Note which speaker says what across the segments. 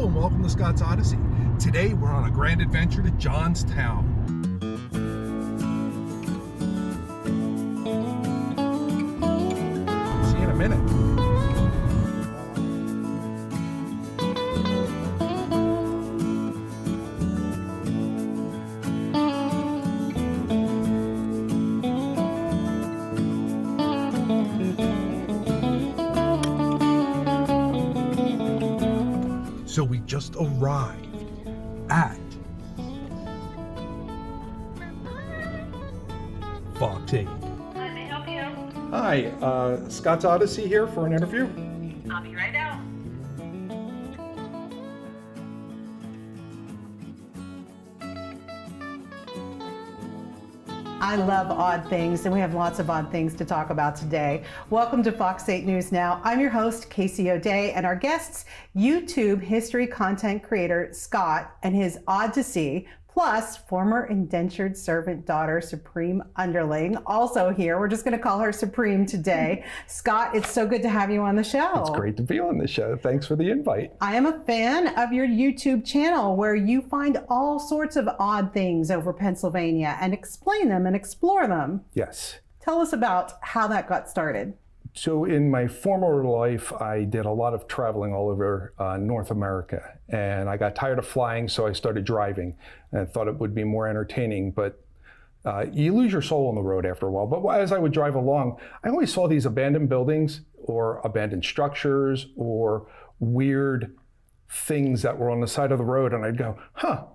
Speaker 1: Hello and welcome to Scott's Odyssey. Today we're on a grand adventure to Johnstown. See you in a minute. So we just arrived at Fox 8.
Speaker 2: Let me help you.
Speaker 1: Hi, Scott's Odyssey here for an interview.
Speaker 2: I'll be right out.
Speaker 3: I love odd things, and we have lots of odd things to talk about today. Welcome to Fox 8 News Now. I'm your host, Casey O'Day, and our guests, YouTube history content creator Scott and his Odyssey, plus former indentured servant daughter, Supreme Underling, also here. We're just going to call her Supreme today. Scott, it's so good to have you on the show.
Speaker 1: It's great to be on the show. Thanks for the invite.
Speaker 3: I am a fan of your YouTube channel where you find all sorts of odd things over Pennsylvania and explain them and explore them.
Speaker 1: Yes.
Speaker 3: Tell us about how that got started.
Speaker 1: So in my former life, I did a lot of traveling all over North America, and I got tired of flying, so I started driving and thought it would be more entertaining, but you lose your soul on the road after a while. But as I would drive along, I always saw these abandoned buildings or abandoned structures or weird things that were on the side of the road, and I'd go,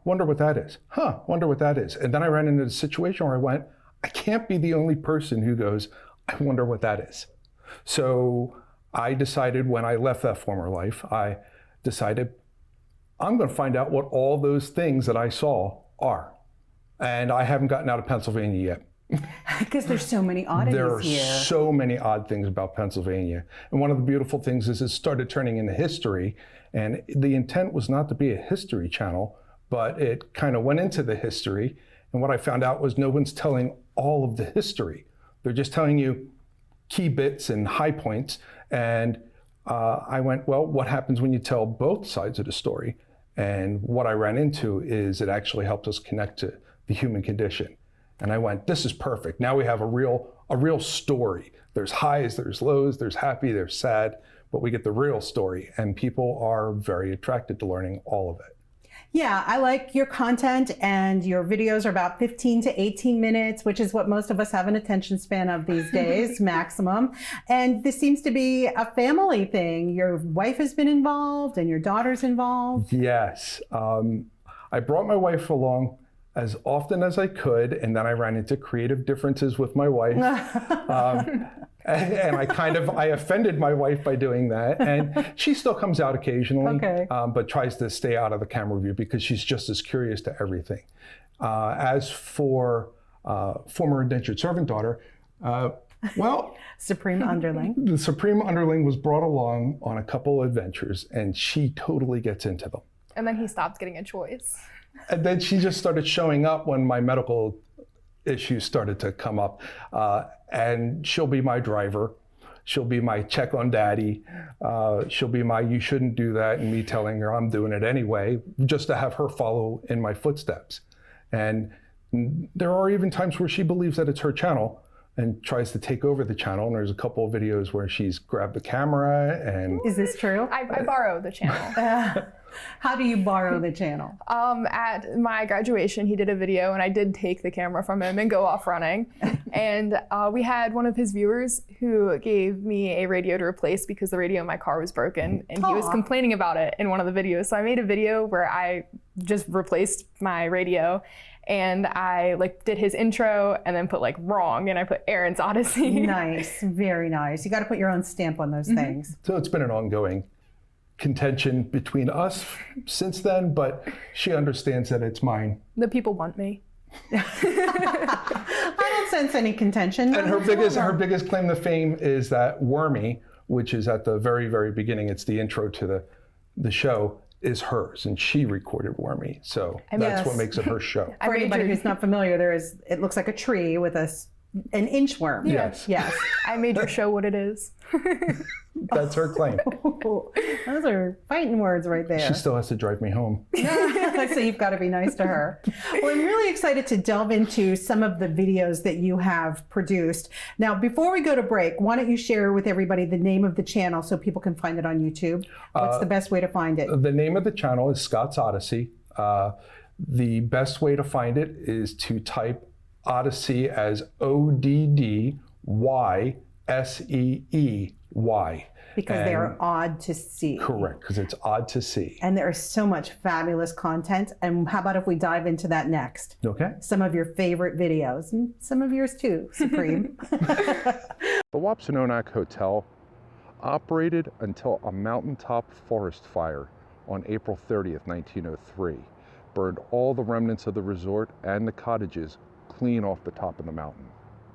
Speaker 1: wonder what that is. Wonder what that is. And then I ran into a situation where I went, I can't be the only person who goes, I wonder what that is. So I decided when I left that former life, I decided I'm going to find out what all those things that I saw are. And I haven't gotten out of Pennsylvania yet.
Speaker 3: Because there's so many oddities
Speaker 1: there are
Speaker 3: here.
Speaker 1: So many odd things about Pennsylvania. And one of the beautiful things is it started turning into history. And the intent was not to be a history channel, but it kind of went into the history. And what I found out was no one's telling all of the history. They're just telling you key bits and high points. And I went, well, what happens when you tell both sides of the story? And what I ran into is it actually helps us connect to the human condition. And I went, this is perfect. Now we have a real story. There's highs, there's lows, there's happy, there's sad, but we get the real story. And people are very attracted to learning all of it.
Speaker 3: Yeah, I like your content, and your videos are about 15 to 18 minutes, which is what most of us have an attention span of these days, maximum. And this seems to be a family thing. Your wife has been involved and your daughter's involved.
Speaker 1: Yes. I brought my wife along as often as I could, and then I ran into creative differences with my wife. And I offended my wife by doing that. And she still comes out occasionally,
Speaker 3: okay.
Speaker 1: But tries to stay out of the camera view because she's just as curious to everything. As for former indentured servant daughter, well,
Speaker 3: Supreme Underling.
Speaker 1: The Supreme Underling was brought along on a couple adventures, and she totally gets into them.
Speaker 4: And then he stopped getting a choice.
Speaker 1: And then she just started showing up when my medical issues started to come up. And she'll be my driver. She'll be my check on daddy. She'll be my you shouldn't do that, and me telling her I'm doing it anyway, just to have her follow in my footsteps. And there are even times where she believes that it's her channel and tries to take over the channel. And there's a couple of videos where she's grabbed the camera and...
Speaker 3: Is this true?
Speaker 4: I borrow the channel.
Speaker 3: How do you borrow the channel?
Speaker 4: At my graduation, he did a video, and I did take the camera from him and go off running. And we had one of his viewers who gave me a radio to replace because the radio in my car was broken, and he was complaining about it in one of the videos. So I made a video where I just replaced my radio, and I did his intro and then put wrong, and I put Erin's Odyssey.
Speaker 3: Nice, very nice. You got to put your own stamp on those things.
Speaker 1: So it's been an ongoing contention between us since then, but she understands that it's mine.
Speaker 4: The people want me.
Speaker 3: I don't sense any contention.
Speaker 1: And her biggest claim to fame is that Wormy, which is at the very, very beginning, it's the intro to the show, is hers, and she recorded Wormy. So that's what makes it her show.
Speaker 3: For anybody who's not familiar, it looks like a tree with a an inchworm.
Speaker 1: Yes.
Speaker 3: Yes.
Speaker 4: I made your show what it is.
Speaker 1: That's her claim.
Speaker 3: Those are fighting words right there.
Speaker 1: She still has to drive me home.
Speaker 3: So you've got to be nice to her. Well, I'm really excited to delve into some of the videos that you have produced. Now, before we go to break, why don't you share with everybody the name of the channel so people can find it on YouTube? What's the best way to find it?
Speaker 1: The name of the channel is Scott's Odyssey. The best way to find it is to type Odyssey as ODDySEEy.
Speaker 3: Because they are odd to see.
Speaker 1: Correct, because it's odd to see.
Speaker 3: And there is so much fabulous content. And how about if we dive into that next?
Speaker 1: Okay.
Speaker 3: Some of your favorite videos, and some of yours too, Supreme.
Speaker 1: The Wapsanonak Hotel operated until a mountaintop forest fire on April 30th, 1903. Burned all the remnants of the resort and the cottages clean off the top of the mountain.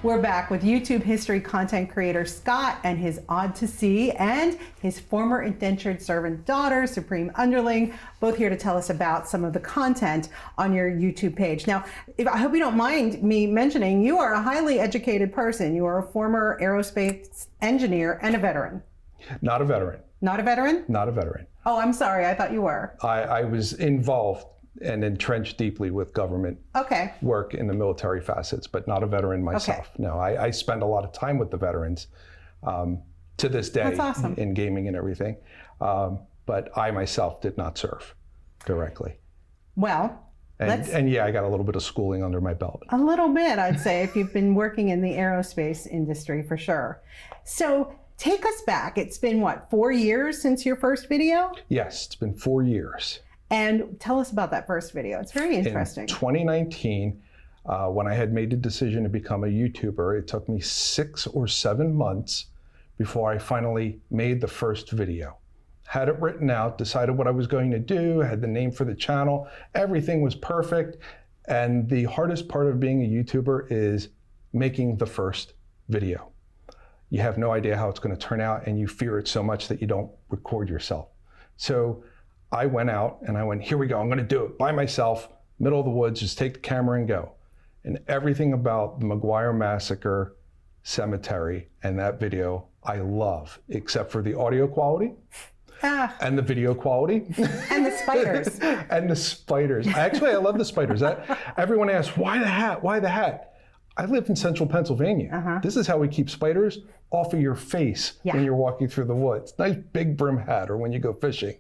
Speaker 3: We're back with YouTube history content creator Scott and his Odd to See and his former indentured servant daughter, Supreme Underling, both here to tell us about some of the content on your YouTube page. Now, I hope you don't mind me mentioning, you are a highly educated person. You are a former aerospace engineer and a veteran.
Speaker 1: Not a veteran.
Speaker 3: Not a veteran?
Speaker 1: Not a veteran.
Speaker 3: Oh, I'm sorry. I thought you were.
Speaker 1: I was involved and entrenched deeply with government work in the military facets, but not a veteran myself. Okay. No, I spend a lot of time with the veterans to this day.
Speaker 3: That's awesome.
Speaker 1: In gaming and everything. But I myself did not serve directly.
Speaker 3: Well,
Speaker 1: and yeah, I got a little bit of schooling under my belt.
Speaker 3: A little bit, I'd say, if you've been working in the aerospace industry for sure. So take us back. It's been what, 4 years since your first video?
Speaker 1: Yes, it's been 4 years.
Speaker 3: And tell us about that first video. It's very interesting.
Speaker 1: In 2019, when I had made the decision to become a YouTuber, it took me 6 or 7 months before I finally made the first video. Had it written out, decided what I was going to do, had the name for the channel, everything was perfect. And the hardest part of being a YouTuber is making the first video. You have no idea how it's going to turn out, and you fear it so much that you don't record yourself. So I went out and I went, here we go, I'm going to do it by myself, middle of the woods, just take the camera and go. And everything about the McGuire Massacre Cemetery and that video, I love, except for the audio quality and the video quality.
Speaker 3: And the spiders.
Speaker 1: And the spiders. Actually, I love the spiders. Everyone asks, why the hat? Why the hat? I live in central Pennsylvania. This is how we keep spiders off of your face when you're walking through the woods. Nice big brim hat, or when you go fishing.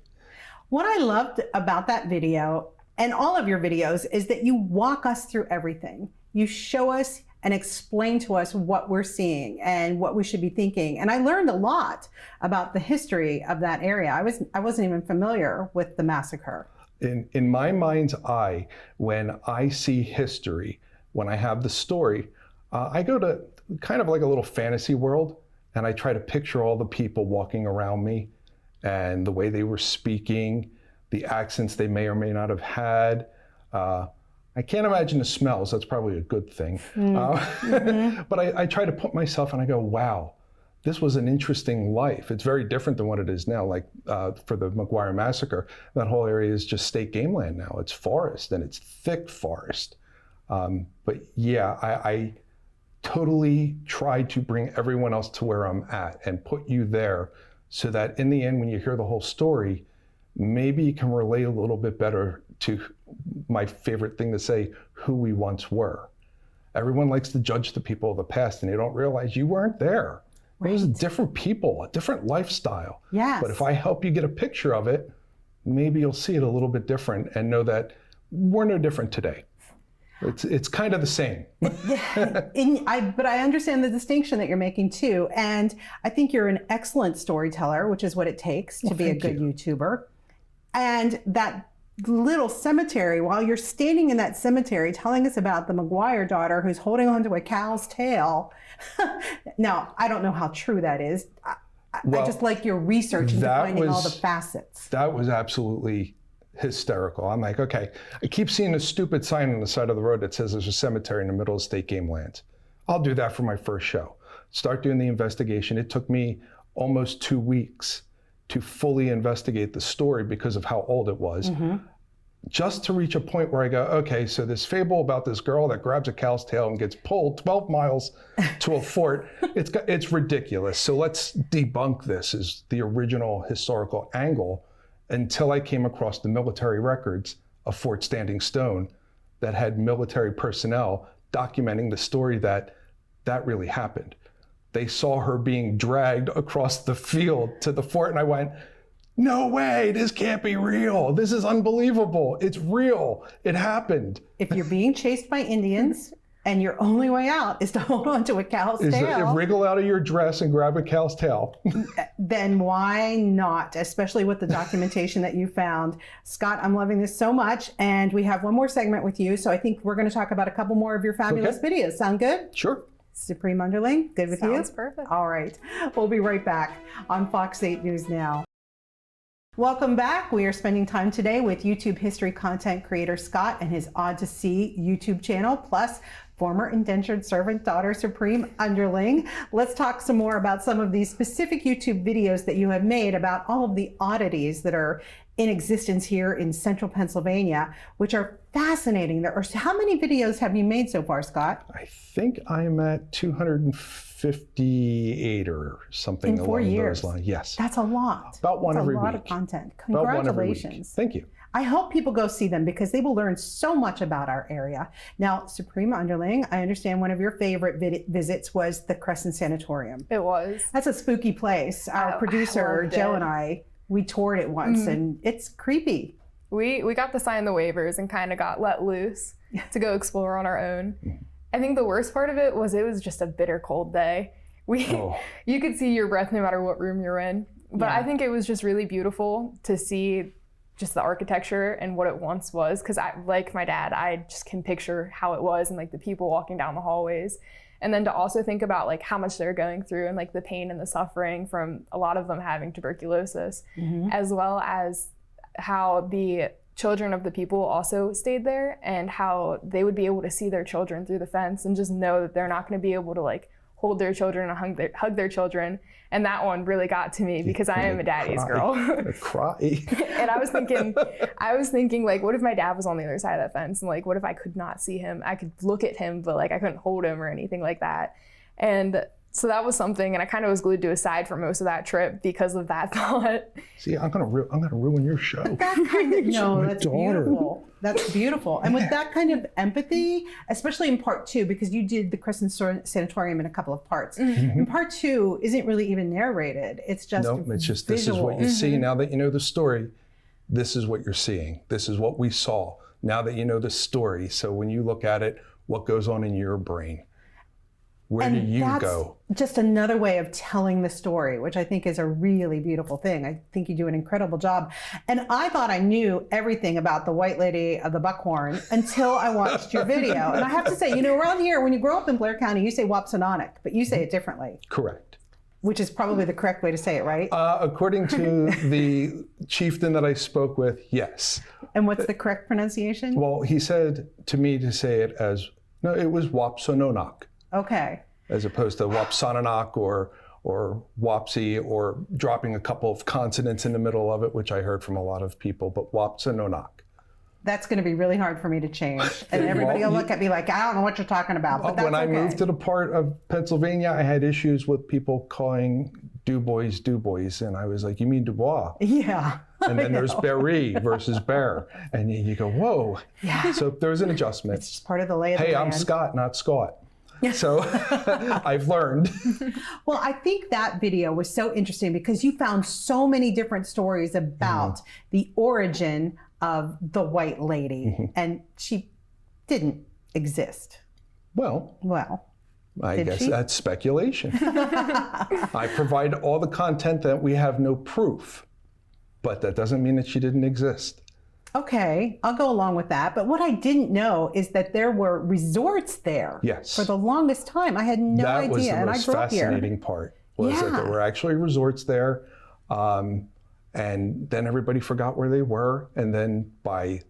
Speaker 3: What I loved about that video and all of your videos is that you walk us through everything. You show us and explain to us what we're seeing and what we should be thinking. And I learned a lot about the history of that area. I wasn't even familiar with the massacre.
Speaker 1: In my mind's eye, when I see history, when I have the story, I go to kind of like a little fantasy world, and I try to picture all the people walking around me and the way they were speaking, the accents they may or may not have had. I can't imagine the smells. That's probably a good thing. But I try to put myself and I go, wow, this was an interesting life. It's very different than what it is now. Like for the McGuire Massacre, that whole area is just state game land now. It's forest, and it's thick forest. But yeah, I totally tried to bring everyone else to where I'm at and put you there, so that in the end, when you hear the whole story, maybe you can relate a little bit better to my favorite thing to say, who we once were. Everyone likes to judge the people of the past, and they don't realize you weren't there. Right. It was different people, a different lifestyle.
Speaker 3: Yes.
Speaker 1: But if I help you get a picture of it, maybe you'll see it a little bit different and know that we're no different today. It's kind of the same.
Speaker 3: But I understand the distinction that you're making too. And I think you're an excellent storyteller, which is what it takes to be a good YouTuber. And that little cemetery, while you're standing in that cemetery telling us about the McGuire daughter who's holding onto a cow's tail. Now, I don't know how true that is. I just like your research and finding all the facets.
Speaker 1: That was absolutely hysterical. I'm like, okay, I keep seeing a stupid sign on the side of the road that says there's a cemetery in the middle of state game lands. I'll do that for my first show. Start doing the investigation. It took me almost 2 weeks to fully investigate the story because of how old it was. just to reach a point where I go, okay, so this fable about this girl that grabs a cow's tail and gets pulled 12 miles to a fort, it's ridiculous. So let's debunk this as the original historical angle, until I came across the military records of Fort Standing Stone that had military personnel documenting the story that really happened. They saw her being dragged across the field to the fort, and I went, no way, this can't be real. This is unbelievable. It's real. It happened.
Speaker 3: If you're being chased by Indians and your only way out is to hold on to a cow's tail,
Speaker 1: wriggle out of your dress and grab a cow's tail.
Speaker 3: then why not? Especially with the documentation that you found. Scott, I'm loving this so much. And we have one more segment with you. So I think we're going to talk about a couple more of your fabulous videos. Sound good?
Speaker 1: Sure.
Speaker 3: Supreme Underling, good with you?
Speaker 4: Sounds perfect.
Speaker 3: All right. We'll be right back on Fox 8 News Now. Welcome back. We are spending time today with YouTube history content creator Scott and his ODDySEEy YouTube channel, plus former indentured servant daughter Supreme Underling. Let's talk some more about some of these specific YouTube videos that you have made about all of the oddities that are in existence here in central Pennsylvania, which are fascinating. How many videos have you made so far, Scott?
Speaker 1: I think I'm at 258 or something
Speaker 3: in 4
Speaker 1: along
Speaker 3: years.
Speaker 1: those lines. Yes.
Speaker 3: That's a lot.
Speaker 1: About one every week.
Speaker 3: That's a lot of content.
Speaker 1: About one every week.
Speaker 3: Congratulations.
Speaker 1: Thank you.
Speaker 3: I hope people go see them because they will learn so much about our area. Now, Supreme Underling, I understand one of your favorite visits was the Crescent Sanatorium.
Speaker 4: It was.
Speaker 3: That's a spooky place. Our producer, Joe, and I, we toured it once, and it's creepy.
Speaker 4: We got to sign the waivers and kind of got let loose to go explore on our own. I think the worst part of it was just a bitter cold day. You could see your breath no matter what room you're in. But I think it was just really beautiful to see just the architecture and what it once was. Because like my dad, I just can picture how it was and like the people walking down the hallways. And then to also think about like how much they're going through and like the pain and the suffering from a lot of them having tuberculosis, as well as how the children of the people also stayed there and how they would be able to see their children through the fence and just know that they're not going to be able to like hold their children and hug their children. And that one really got to me because I am a daddy's girl.
Speaker 1: Cry.
Speaker 4: And I was thinking like, what if my dad was on the other side of that fence? And like, what if I could not see him? I could look at him, but like I couldn't hold him or anything like that. And so that was something, and I kind of was glued to a side for most of that trip because of that thought.
Speaker 1: See, I'm gonna ruin your show.
Speaker 3: That kind of, no, that's beautiful. That's beautiful. And with that kind of empathy, especially in part 2, because you did the Crescent Sanatorium in a couple of parts. And part 2 isn't really even narrated. It's just
Speaker 1: it's just
Speaker 3: visual.
Speaker 1: This is what you see. Now that you know the story, this is what you're seeing. This is what we saw. Now that you know the story, so when you look at it, what goes on in your brain? Where do you go?
Speaker 3: Just another way of telling the story, which I think is a really beautiful thing. I think you do an incredible job. And I thought I knew everything about the White Lady of the Buckhorn until I watched your video. And I have to say, around here, when you grow up in Blair County, you say Wapsononic, but you say it differently.
Speaker 1: Correct.
Speaker 3: Which is probably the correct way to say it, right?
Speaker 1: According to the chieftain that I spoke with, yes.
Speaker 3: And what's the correct pronunciation?
Speaker 1: Well, he said to me to say it as, no, it was Wapsononoc.
Speaker 3: Okay.
Speaker 1: As opposed to Wapsononoc or Wapsie, or dropping a couple of consonants in the middle of it, which I heard from a lot of people, but Wapsononoc.
Speaker 3: That's going to be really hard for me to change. And everybody will look at me like, I don't know what you're talking about, but that's
Speaker 1: when I moved to the part of Pennsylvania, I had issues with people calling Du Bois, and I was like, you mean Dubois?
Speaker 3: Yeah.
Speaker 1: And then there's Berry versus Bear. And you go, whoa.
Speaker 3: Yeah.
Speaker 1: So there was an adjustment.
Speaker 3: It's just part of the lay of the land.
Speaker 1: Hey, I'm Scott, not Scott. So I've learned.
Speaker 3: Well, I think that video was so interesting because you found so many different stories about the origin of the White Lady, and she didn't exist.
Speaker 1: Well, I guess that's speculation. I provide all the content that we have no proof, but that doesn't mean that she didn't exist.
Speaker 3: Okay, I'll go along with that. But what I didn't know is that there were resorts there.
Speaker 1: Yes.
Speaker 3: For the longest time. I had no idea.
Speaker 1: That was the
Speaker 3: and
Speaker 1: most
Speaker 3: I grew up here.
Speaker 1: fascinating part, was that there were actually resorts there. And then everybody forgot where they were. And then by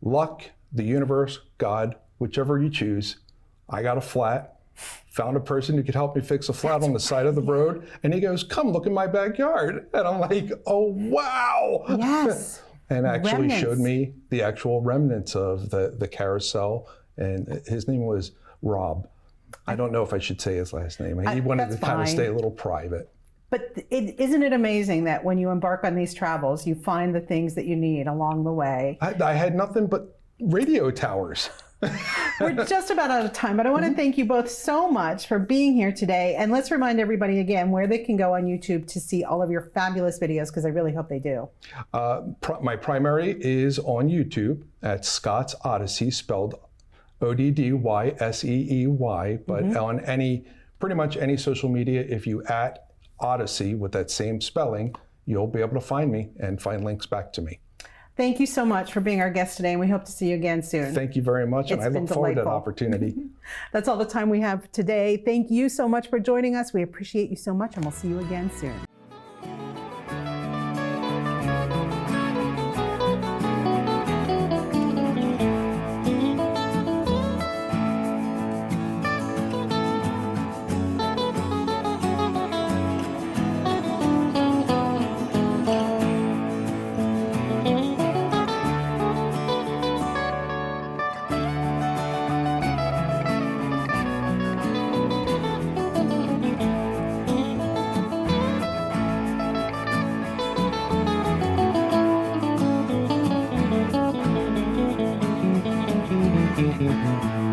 Speaker 1: luck, the universe, God, whichever you choose, I got a flat, found a person who could help me fix a flat on the side of the road. And he goes, come look in my backyard. And I'm like, oh, wow.
Speaker 3: Yes.
Speaker 1: And actually
Speaker 3: Remnants.
Speaker 1: showed me the actual remnants of the carousel. And his name was Rob. I don't know if I should say his last name. He wanted to
Speaker 3: that's
Speaker 1: kind of
Speaker 3: fine.
Speaker 1: stay a little private.
Speaker 3: But isn't it amazing that when you embark on these travels, you find the things that you need along the way?
Speaker 1: I had nothing but radio towers.
Speaker 3: We're just about out of time, but I want to thank you both so much for being here today. And let's remind everybody again where they can go on YouTube to see all of your fabulous videos, because I really hope they do.
Speaker 1: My primary is on YouTube at Scott's Odyssey, spelled ODDySEEy, but on pretty much any social media, if you at Odyssey with that same spelling, you'll be able to find me and find links back to me.
Speaker 3: Thank you so much for being our guest today, and we hope to see you again soon.
Speaker 1: Thank you very much, and I
Speaker 3: It's been
Speaker 1: look forward to that
Speaker 3: delightful.
Speaker 1: opportunity.
Speaker 3: That's all the time we have today. Thank you so much for joining us. We appreciate you so much, and we'll see you again soon.
Speaker 5: Thank you.